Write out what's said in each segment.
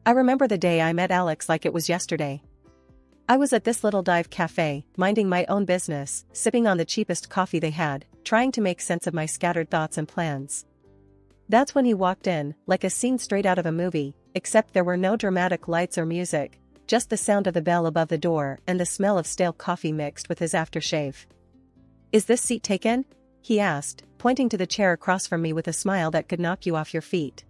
I remember the day I met Alex like it was yesterday. I was at this little dive cafe, minding my own business, sipping on the cheapest coffee they had, trying to make sense of my scattered thoughts and plans. That's when he walked in, like a scene straight out of a movie, except there were no dramatic lights or music, just the sound of the bell above the door and the smell of stale coffee mixed with his aftershave. "Is this seat taken?" he asked, pointing to the chair across from me with a smile that could knock you off your feet.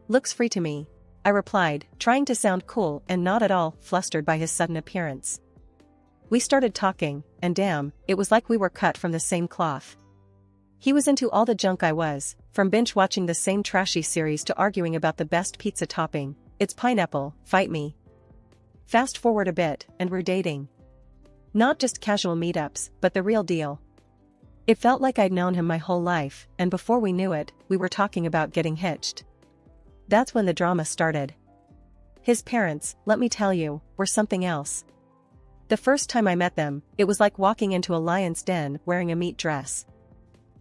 "Looks free to me," I replied, trying to sound cool and not at all flustered by his sudden appearance. We started talking, and damn, it was like we were cut from the same cloth. He was into all the junk I was, from binge-watching the same trashy series to arguing about the best pizza topping. It's pineapple, fight me. Fast forward a bit, and we're dating. Not just casual meetups, but the real deal. It felt like I'd known him my whole life, and before we knew it, we were talking about getting hitched. That's when the drama started. His parents, let me tell you, were something else. The first time I met them, it was like walking into a lion's den wearing a meat dress.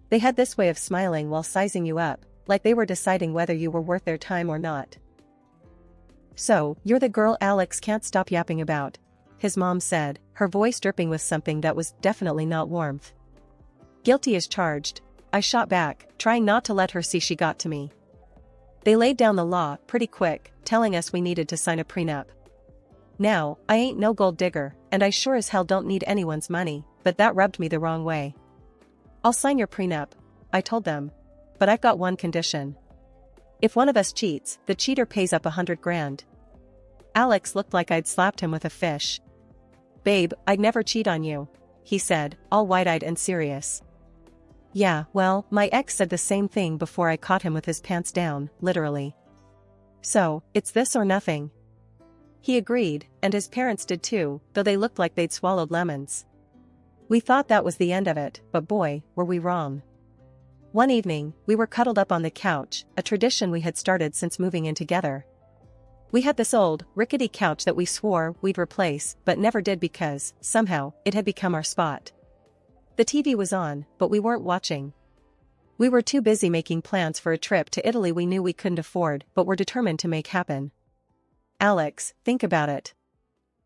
They had this way of smiling while sizing you up, like they were deciding whether you were worth their time or not. "So, you're the girl Alex can't stop yapping about," his mom said, her voice dripping with something that was definitely not warmth. "Guilty as charged," I shot back, trying not to let her see she got to me. They laid down the law pretty quick, telling us we needed to sign a prenup. Now, I ain't no gold digger, and I sure as hell don't need anyone's money, but that rubbed me the wrong way. "I'll sign your prenup," I told them. "But I've got one condition. If one of us cheats, the cheater pays up $100,000. Alex looked like I'd slapped him with a fish. "Babe, I'd never cheat on you," he said, all wide-eyed and serious. Yeah, well, my ex said the same thing before I caught him with his pants down, literally. "So, it's this or nothing." He agreed, and his parents did too, though they looked like they'd swallowed lemons. We thought that was the end of it, but boy, were we wrong. One evening, we were cuddled up on the couch, a tradition we had started since moving in together. We had this old, rickety couch that we swore we'd replace, but never did because, somehow, it had become our spot. The TV was on, but we weren't watching. We were too busy making plans for a trip to Italy we knew we couldn't afford but were determined to make happen. "Alex, think about it.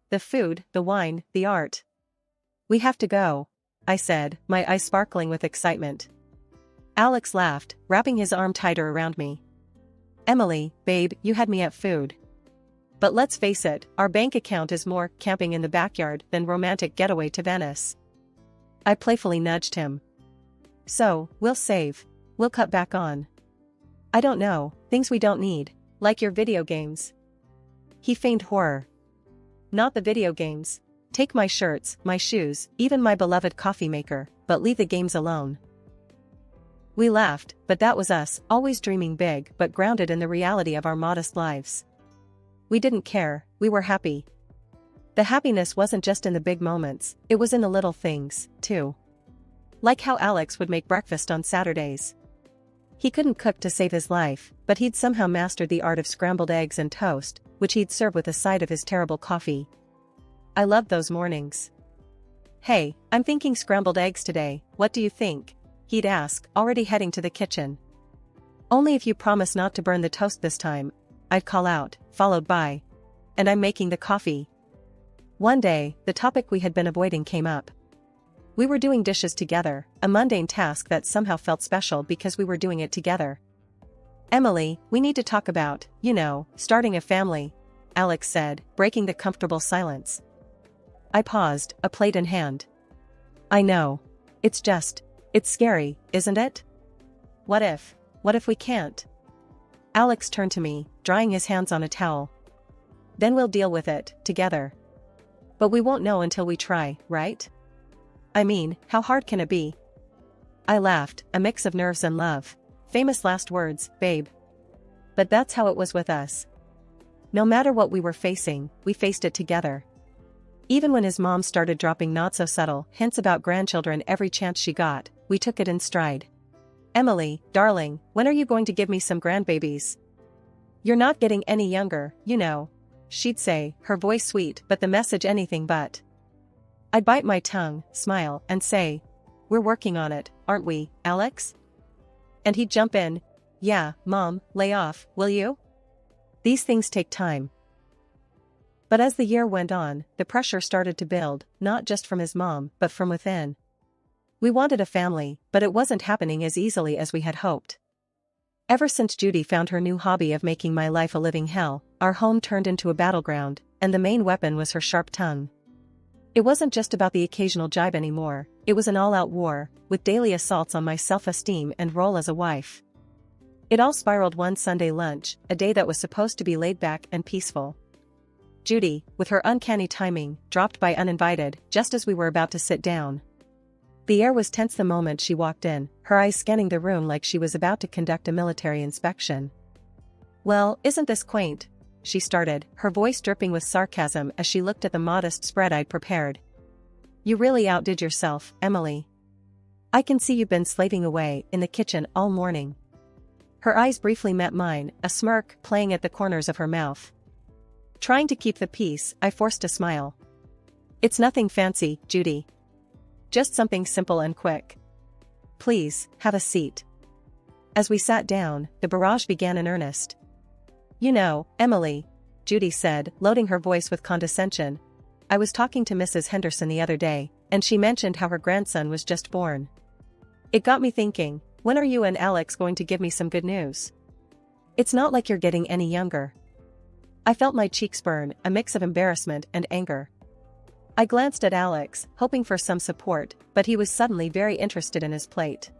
The food, the wine, the art. We have to go," I said, my eyes sparkling with excitement. Alex laughed, wrapping his arm tighter around me. "Emily, babe, you had me at food. But let's face it, our bank account is more camping in the backyard than romantic getaway to Venice." I playfully nudged him. "So, we'll save. We'll cut back on. I don't know, things we don't need, like your video games." He feigned horror. "Not the video games. Take my shirts, my shoes, even my beloved coffee maker, but leave the games alone." We laughed, but that was us, always dreaming big but grounded in the reality of our modest lives. We didn't care, we were happy. The happiness wasn't just in the big moments, it was in the little things, too. Like how Alex would make breakfast on Saturdays. He couldn't cook to save his life, but he'd somehow mastered the art of scrambled eggs and toast, which he'd serve with a side of his terrible coffee. I loved those mornings. "Hey, I'm thinking scrambled eggs today, what do you think?" he'd ask, already heading to the kitchen. "Only if you promise not to burn the toast this time," I'd call out, followed by, "And I'm making the coffee." One day, the topic we had been avoiding came up. We were doing dishes together, a mundane task that somehow felt special because we were doing it together. "Emily, we need to talk about, starting a family," Alex said, breaking the comfortable silence. I paused, a plate in hand. "I know. It's scary, isn't it? What if we can't?" Alex turned to me, drying his hands on a towel. "Then we'll deal with it, together. But we won't know until we try, right? I mean, how hard can it be?" I laughed, a mix of nerves and love. Famous last words, babe. But that's how it was with us. No matter what we were facing, we faced it together. Even when his mom started dropping not-so-subtle hints about grandchildren every chance she got, we took it in stride. "Emily, darling, when are you going to give me some grandbabies? You're not getting any younger, she'd say, her voice sweet but the message anything but. I'd bite my tongue, smile, and say, "We're working on it, aren't we, Alex?" And he'd jump in, "Yeah, Mom, lay off, will you?" These things take time. But as the year went on, the pressure started to build, not just from his mom, but from within. We wanted a family, but it wasn't happening as easily as we had hoped. Ever since Judy found her new hobby of making my life a living hell, our home turned into a battleground, and the main weapon was her sharp tongue. It wasn't just about the occasional jibe anymore, it was an all-out war, with daily assaults on my self-esteem and role as a wife. It all spiraled one Sunday lunch, a day that was supposed to be laid back and peaceful. Judy, with her uncanny timing, dropped by uninvited, just as we were about to sit down. The air was tense the moment she walked in, her eyes scanning the room like she was about to conduct a military inspection. "Well, isn't this quaint?" she started, her voice dripping with sarcasm as she looked at the modest spread I'd prepared. "You really outdid yourself, Emily. I can see you've been slaving away in the kitchen all morning." Her eyes briefly met mine, a smirk playing at the corners of her mouth. Trying to keep the peace, I forced a smile. "It's nothing fancy, Judy. Just something simple and quick. Please, have a seat." As we sat down, the barrage began in earnest. "You know, Emily," Judy said, loading her voice with condescension, "I was talking to Mrs. Henderson the other day, and she mentioned how her grandson was just born. It got me thinking, when are you and Alex going to give me some good news? It's not like you're getting any younger." I felt my cheeks burn, a mix of embarrassment and anger. I glanced at Alex, hoping for some support, but he was suddenly very interested in his plate.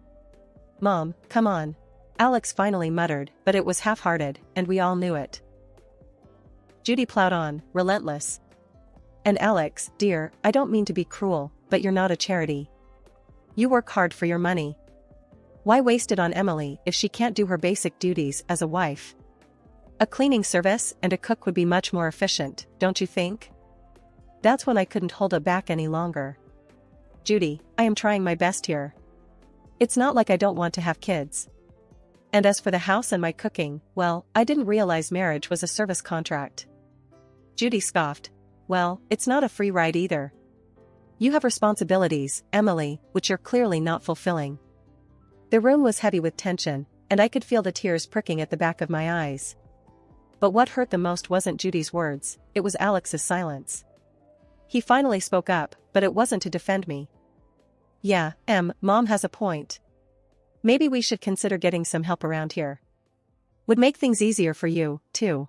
"Mom, come on," Alex finally muttered, but it was half-hearted, and we all knew it. Judy plowed on, relentless. "And Alex, dear, I don't mean to be cruel, but you're not a charity. You work hard for your money. Why waste it on Emily if she can't do her basic duties as a wife? A cleaning service and a cook would be much more efficient, don't you think?" That's when I couldn't hold it back any longer. "Judy, I am trying my best here. It's not like I don't want to have kids. And as for the house and my cooking, well, I didn't realize marriage was a service contract." Judy scoffed. "Well, it's not a free ride either. You have responsibilities, Emily, which you're clearly not fulfilling." The room was heavy with tension, and I could feel the tears pricking at the back of my eyes. But what hurt the most wasn't Judy's words, it was Alex's silence. He finally spoke up, but it wasn't to defend me. "Yeah, Mom has a point. Maybe we should consider getting some help around here. Would make things easier for you, too."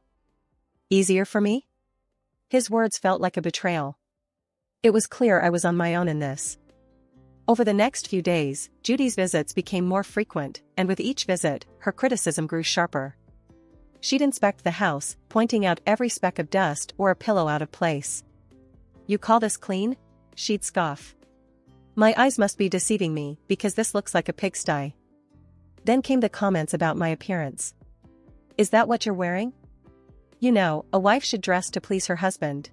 "Easier for me?" His words felt like a betrayal. It was clear I was on my own in this. Over the next few days, Judy's visits became more frequent, and with each visit, her criticism grew sharper. She'd inspect the house, pointing out every speck of dust or a pillow out of place. "You call this clean?" she'd scoff. "My eyes must be deceiving me, because this looks like a pigsty." Then came the comments about my appearance. "Is that what you're wearing? You know, a wife should dress to please her husband.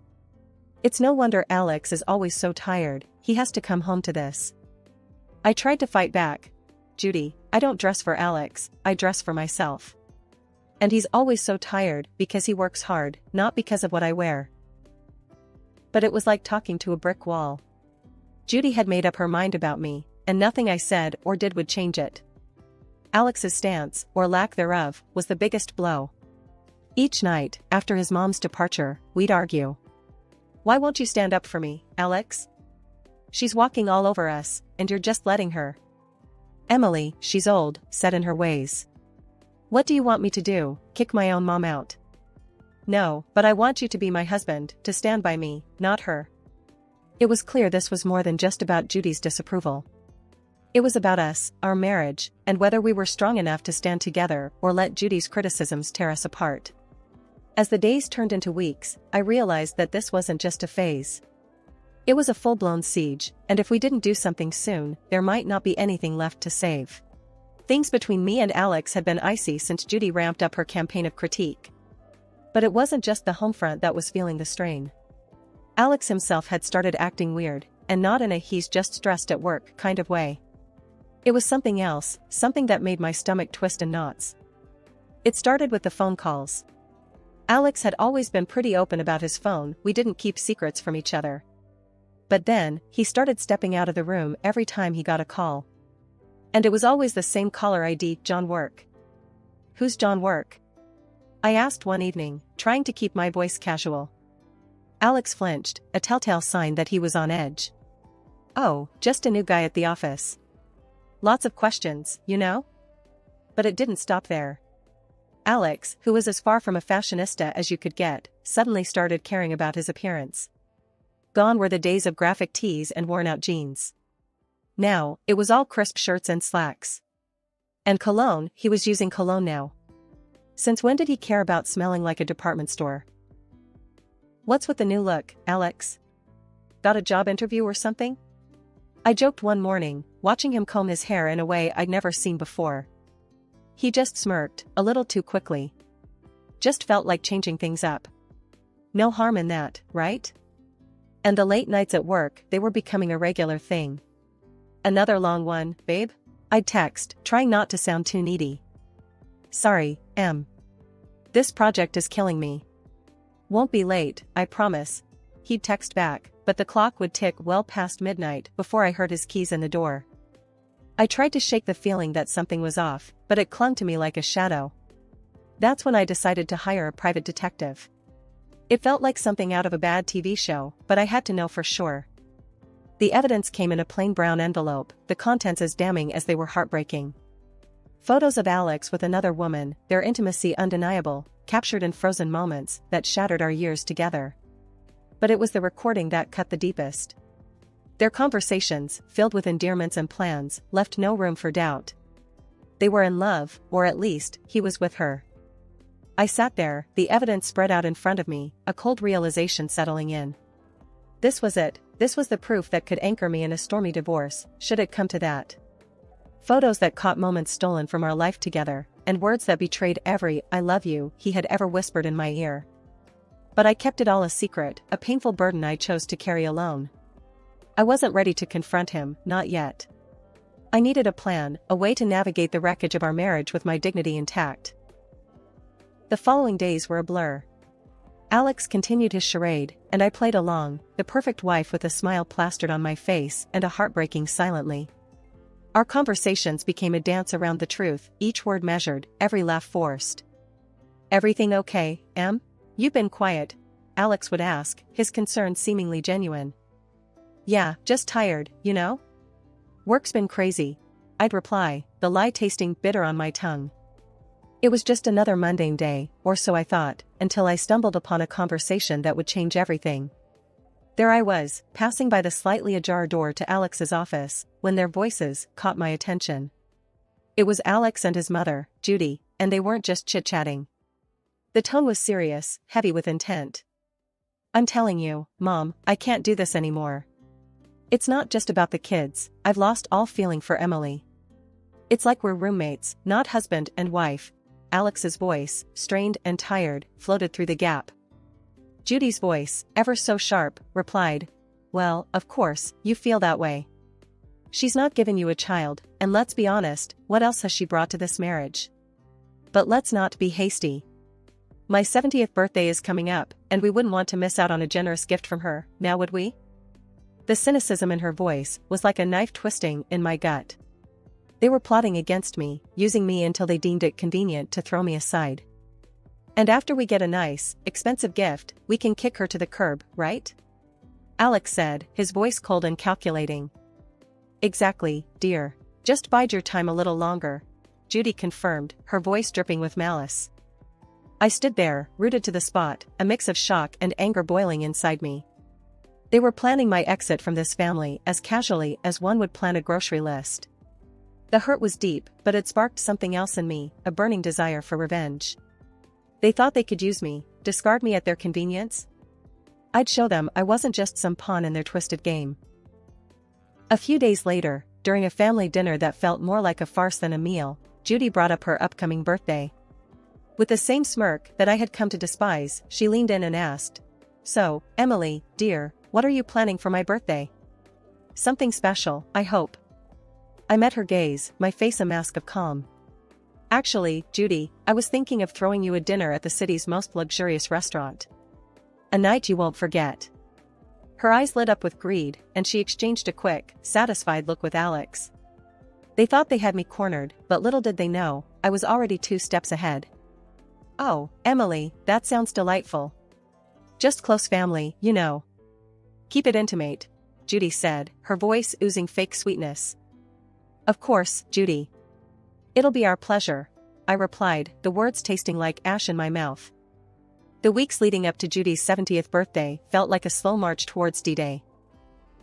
It's no wonder Alex is always so tired, he has to come home to this." I tried to fight back. "Judy, I don't dress for Alex, I dress for myself. And he's always so tired because he works hard, not because of what I wear." But it was like talking to a brick wall. Judy had made up her mind about me, and nothing I said or did would change it. Alex's stance, or lack thereof, was the biggest blow. Each night, after his mom's departure, we'd argue. "Why won't you stand up for me, Alex? She's walking all over us, and you're just letting her." "Emily, she's old, set in her ways. What do you want me to do, kick my own mom out?" "No, but I want you to be my husband, to stand by me, not her." It was clear this was more than just about Judy's disapproval. It was about us, our marriage, and whether we were strong enough to stand together or let Judy's criticisms tear us apart. As the days turned into weeks, I realized that this wasn't just a phase. It was a full-blown siege, and if we didn't do something soon, there might not be anything left to save. Things between me and Alex had been icy since Judy ramped up her campaign of critique. But it wasn't just the home front that was feeling the strain. Alex himself had started acting weird, and not in a "he's just stressed at work" kind of way. It was something else, something that made my stomach twist in knots. It started with the phone calls. Alex had always been pretty open about his phone, we didn't keep secrets from each other. But then, he started stepping out of the room every time he got a call. And it was always the same caller ID, John Work. "Who's John Work?" I asked one evening, trying to keep my voice casual. Alex flinched, a telltale sign that he was on edge. Oh, just a new guy at the office. Lots of questions, you know? But it didn't stop there. Alex, who was as far from a fashionista as you could get, suddenly started caring about his appearance. Gone were the days of graphic tees and worn-out jeans. Now, it was all crisp shirts and slacks. And cologne, he was using cologne now. Since when did he care about smelling like a department store? What's with the new look, Alex? Got a job interview or something? I joked one morning, watching him comb his hair in a way I'd never seen before. He just smirked, a little too quickly. Just felt like changing things up. No harm in that, right? And the late nights at work, they were becoming a regular thing. Another long one, babe? I'd text, trying not to sound too needy. Sorry, Em. This project is killing me. Won't be late, I promise. He'd text back, but the clock would tick well past midnight before I heard his keys in the door. I tried to shake the feeling that something was off, but it clung to me like a shadow. That's when I decided to hire a private detective. It felt like something out of a bad TV show, but I had to know for sure. The evidence came in a plain brown envelope, the contents as damning as they were heartbreaking. Photos of Alex with another woman, their intimacy undeniable, captured in frozen moments that shattered our years together. But it was the recording that cut the deepest. Their conversations, filled with endearments and plans, left no room for doubt. They were in love, or at least, he was with her. I sat there, the evidence spread out in front of me, a cold realization settling in. This was it, this was the proof that could anchor me in a stormy divorce, should it come to that. Photos that caught moments stolen from our life together, and words that betrayed every "I love you" he had ever whispered in my ear. But I kept it all a secret, a painful burden I chose to carry alone. I wasn't ready to confront him, not yet. I needed a plan, a way to navigate the wreckage of our marriage with my dignity intact. The following days were a blur. Alex continued his charade, and I played along, the perfect wife with a smile plastered on my face and a heartbreaking silently. Our conversations became a dance around the truth, each word measured, every laugh forced. Everything okay, Em? You've been quiet, Alex would ask, his concern seemingly genuine. Yeah, just tired, you know? Work's been crazy, I'd reply, the lie tasting bitter on my tongue. It was just another mundane day, or so I thought, until I stumbled upon a conversation that would change everything. There I was, passing by the slightly ajar door to Alex's office, when their voices caught my attention. It was Alex and his mother, Judy, and they weren't just chit-chatting. The tone was serious, heavy with intent. I'm telling you, Mom, I can't do this anymore. It's not just about the kids, I've lost all feeling for Emily. It's like we're roommates, not husband and wife. Alex's voice, strained and tired, floated through the gap. Judy's voice, ever so sharp, replied, Well, of course, you feel that way. She's not given you a child, and let's be honest, what else has she brought to this marriage? But let's not be hasty. My 70th birthday is coming up, and we wouldn't want to miss out on a generous gift from her, now would we? The cynicism in her voice was like a knife twisting in my gut. They were plotting against me, using me until they deemed it convenient to throw me aside. And after we get a nice, expensive gift, we can kick her to the curb, right? Alex said, his voice cold and calculating. Exactly, dear. Just bide your time a little longer, Judy confirmed, her voice dripping with malice. I stood there, rooted to the spot, a mix of shock and anger boiling inside me. They were planning my exit from this family as casually as one would plan a grocery list. The hurt was deep, but it sparked something else in me, a burning desire for revenge. They thought they could use me, discard me at their convenience? I'd show them I wasn't just some pawn in their twisted game. A few days later, during a family dinner that felt more like a farce than a meal, Judy brought up her upcoming birthday. With the same smirk that I had come to despise, she leaned in and asked, So, Emily, dear, what are you planning for my birthday? Something special, I hope. I met her gaze, my face a mask of calm. Actually, Judy, I was thinking of throwing you a dinner at the city's most luxurious restaurant. A night you won't forget. Her eyes lit up with greed, and she exchanged a quick, satisfied look with Alex. They thought they had me cornered, but little did they know, I was already 2 steps ahead. Oh, Emily, that sounds delightful. Just close family, you know. Keep it intimate, Judy said, her voice oozing fake sweetness. Of course, Judy. It'll be our pleasure, I replied, the words tasting like ash in my mouth. The weeks leading up to Judy's 70th birthday felt like a slow march towards D-Day.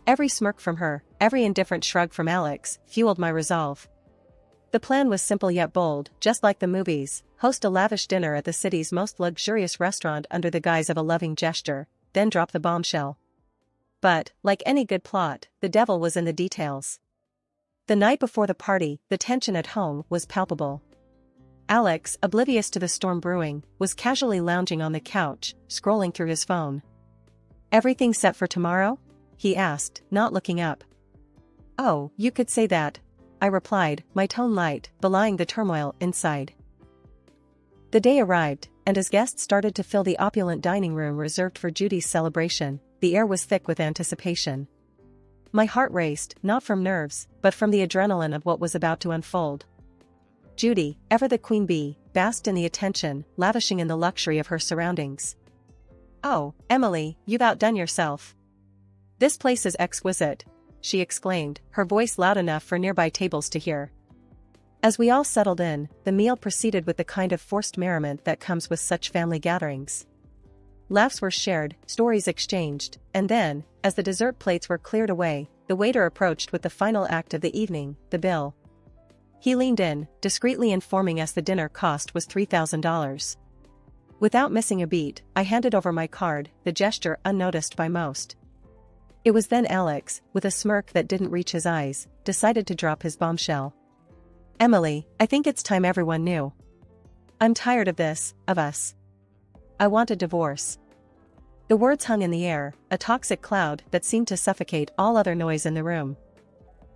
Every smirk from her, every indifferent shrug from Alex, fueled my resolve. The plan was simple yet bold, just like the movies: host a lavish dinner at the city's most luxurious restaurant under the guise of a loving gesture, then drop the bombshell. But, like any good plot, the devil was in the details. The night before the party, the tension at home was palpable. Alex, oblivious to the storm brewing, was casually lounging on the couch, scrolling through his phone. "Everything set for tomorrow?" he asked, not looking up. "Oh, you could say that," I replied, my tone light, belying the turmoil inside. The day arrived, and as guests started to fill the opulent dining room reserved for Judy's celebration, the air was thick with anticipation. My heart raced, not from nerves, but from the adrenaline of what was about to unfold. Judy, ever the queen bee, basked in the attention, lavishing in the luxury of her surroundings. "Oh, Emily, you've outdone yourself. This place is exquisite," she exclaimed, her voice loud enough for nearby tables to hear. As we all settled in, the meal proceeded with the kind of forced merriment that comes with such family gatherings. Laughs were shared, stories exchanged, and then, as the dessert plates were cleared away, the waiter approached with the final act of the evening, the bill. He leaned in, discreetly informing us the dinner cost was $3,000. Without missing a beat, I handed over my card, the gesture unnoticed by most. It was then Alex, with a smirk that didn't reach his eyes, decided to drop his bombshell. "Emily, I think it's time everyone knew. I'm tired of this, of us. I want a divorce." The words hung in the air, a toxic cloud that seemed to suffocate all other noise in the room.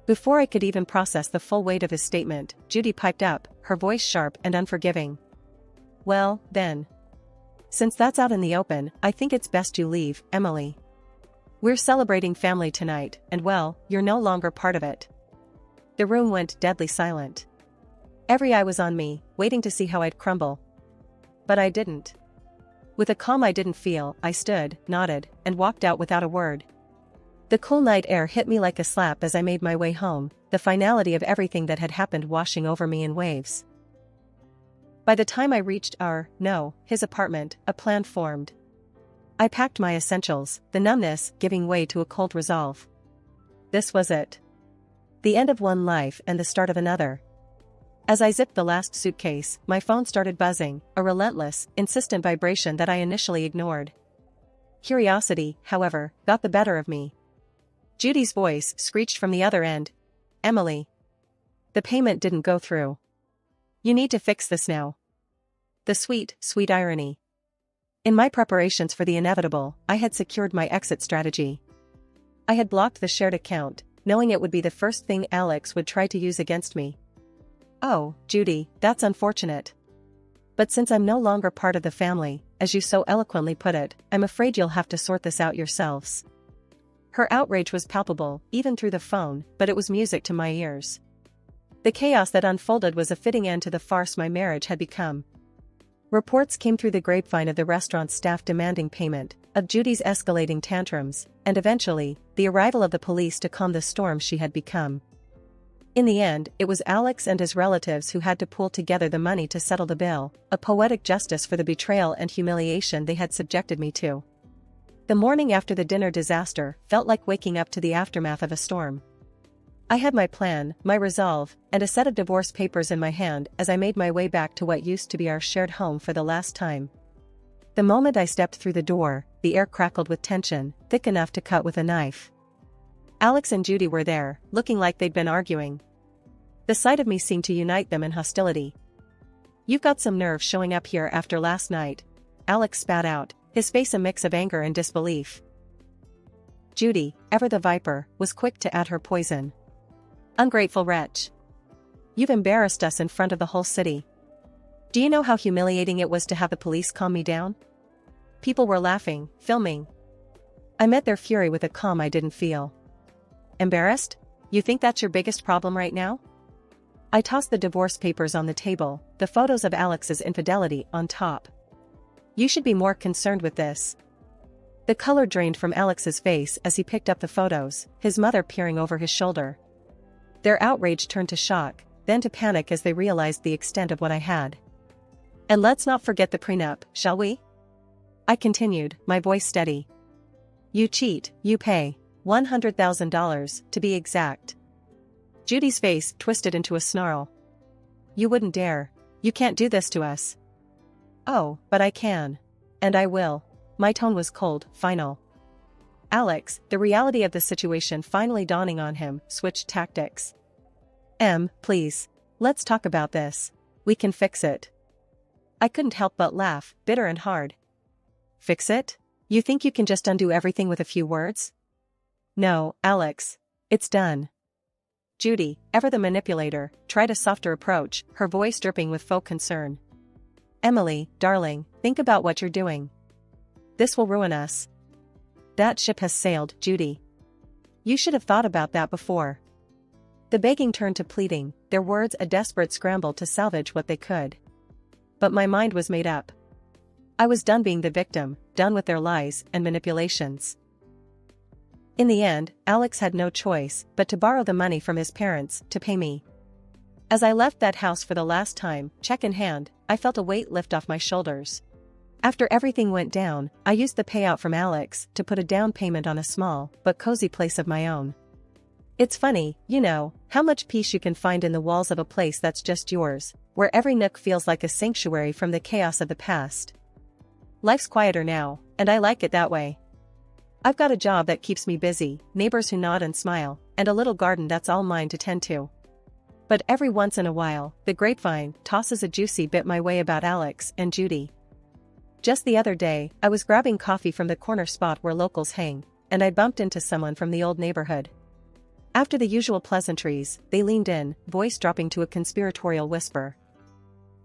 Before I could even process the full weight of his statement, Judy piped up, her voice sharp and unforgiving. "Well, then. Since that's out in the open, I think it's best you leave, Emily. We're celebrating family tonight, and well, you're no longer part of it." The room went deadly silent. Every eye was on me, waiting to see how I'd crumble. But I didn't. With a calm I didn't feel, I stood, nodded, and walked out without a word. The cool night air hit me like a slap as I made my way home, the finality of everything that had happened washing over me in waves. By the time I reached his apartment, a plan formed. I packed my essentials, the numbness giving way to a cold resolve. This was it. The end of one life and the start of another. As I zipped the last suitcase, my phone started buzzing, a relentless, insistent vibration that I initially ignored. Curiosity, however, got the better of me. Judy's voice screeched from the other end. "Emily. The payment didn't go through. You need to fix this now." The sweet, sweet irony. In my preparations for the inevitable, I had secured my exit strategy. I had blocked the shared account, knowing it would be the first thing Alex would try to use against me. "Oh, Judy, that's unfortunate. But since I'm no longer part of the family, as you so eloquently put it, I'm afraid you'll have to sort this out yourselves." Her outrage was palpable, even through the phone, but it was music to my ears. The chaos that unfolded was a fitting end to the farce my marriage had become. Reports came through the grapevine of the restaurant's staff demanding payment, of Judy's escalating tantrums, and eventually, the arrival of the police to calm the storm she had become. In the end, it was Alex and his relatives who had to pool together the money to settle the bill, a poetic justice for the betrayal and humiliation they had subjected me to. The morning after the dinner disaster felt like waking up to the aftermath of a storm. I had my plan, my resolve, and a set of divorce papers in my hand as I made my way back to what used to be our shared home for the last time. The moment I stepped through the door, the air crackled with tension, thick enough to cut with a knife. Alex and Judy were there, looking like they'd been arguing. The sight of me seemed to unite them in hostility. "You've got some nerve showing up here after last night," Alex spat out, his face a mix of anger and disbelief. Judy, ever the viper, was quick to add her poison. "Ungrateful wretch. You've embarrassed us in front of the whole city. Do you know how humiliating it was to have the police calm me down? People were laughing, filming. I met their fury with a calm I didn't feel." "Embarrassed? You think that's your biggest problem right now?" I tossed the divorce papers on the table, the photos of Alex's infidelity on top. You should be more concerned with this. The color drained from Alex's face as he picked up the photos, his mother peering over his shoulder. Their outrage turned to shock, then to panic as they realized the extent of what I had. And let's not forget the prenup, shall we? I continued, my voice steady. You cheat, you pay. $100,000, to be exact. Judy's face twisted into a snarl. You wouldn't dare. You can't do this to us. Oh, but I can. And I will. My tone was cold, final. Alex, the reality of the situation finally dawning on him, switched tactics. Please. Let's talk about this. We can fix it. I couldn't help but laugh, bitter and hard. Fix it? You think you can just undo everything with a few words? No, Alex. It's done. Judy, ever the manipulator, tried a softer approach, her voice dripping with faux concern. Emily, darling, think about what you're doing. This will ruin us. That ship has sailed, Judy. You should have thought about that before. The begging turned to pleading, their words a desperate scramble to salvage what they could. But my mind was made up. I was done being the victim, done with their lies and manipulations. In the end, Alex had no choice but to borrow the money from his parents to pay me. As I left that house for the last time, check in hand, I felt a weight lift off my shoulders. After everything went down, I used the payout from Alex to put a down payment on a small but cozy place of my own. It's funny, you know, how much peace you can find in the walls of a place that's just yours, where every nook feels like a sanctuary from the chaos of the past. Life's quieter now, and I like it that way. I've got a job that keeps me busy, neighbors who nod and smile, and a little garden that's all mine to tend to. But every once in a while, the grapevine tosses a juicy bit my way about Alex and Judy. Just the other day, I was grabbing coffee from the corner spot where locals hang, and I bumped into someone from the old neighborhood. After the usual pleasantries, they leaned in, voice dropping to a conspiratorial whisper.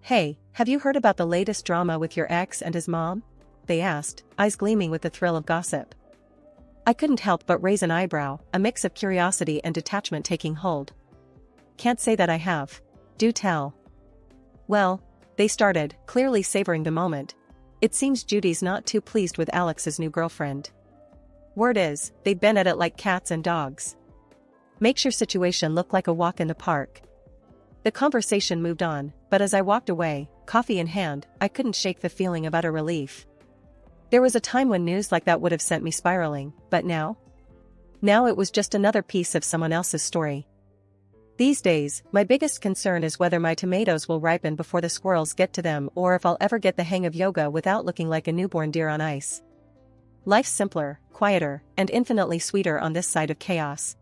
Hey, have you heard about the latest drama with your ex and his mom? They asked, eyes gleaming with the thrill of gossip. I couldn't help but raise an eyebrow, a mix of curiosity and detachment taking hold. Can't say that I have. Do tell. Well, they started, clearly savoring the moment. It seems Judy's not too pleased with Alex's new girlfriend. Word is, they've been at it like cats and dogs. Makes your situation look like a walk in the park. The conversation moved on, but as I walked away, coffee in hand, I couldn't shake the feeling of utter relief. There was a time when news like that would have sent me spiraling, but now? Now it was just another piece of someone else's story. These days, my biggest concern is whether my tomatoes will ripen before the squirrels get to them or if I'll ever get the hang of yoga without looking like a newborn deer on ice. Life's simpler, quieter, and infinitely sweeter on this side of chaos.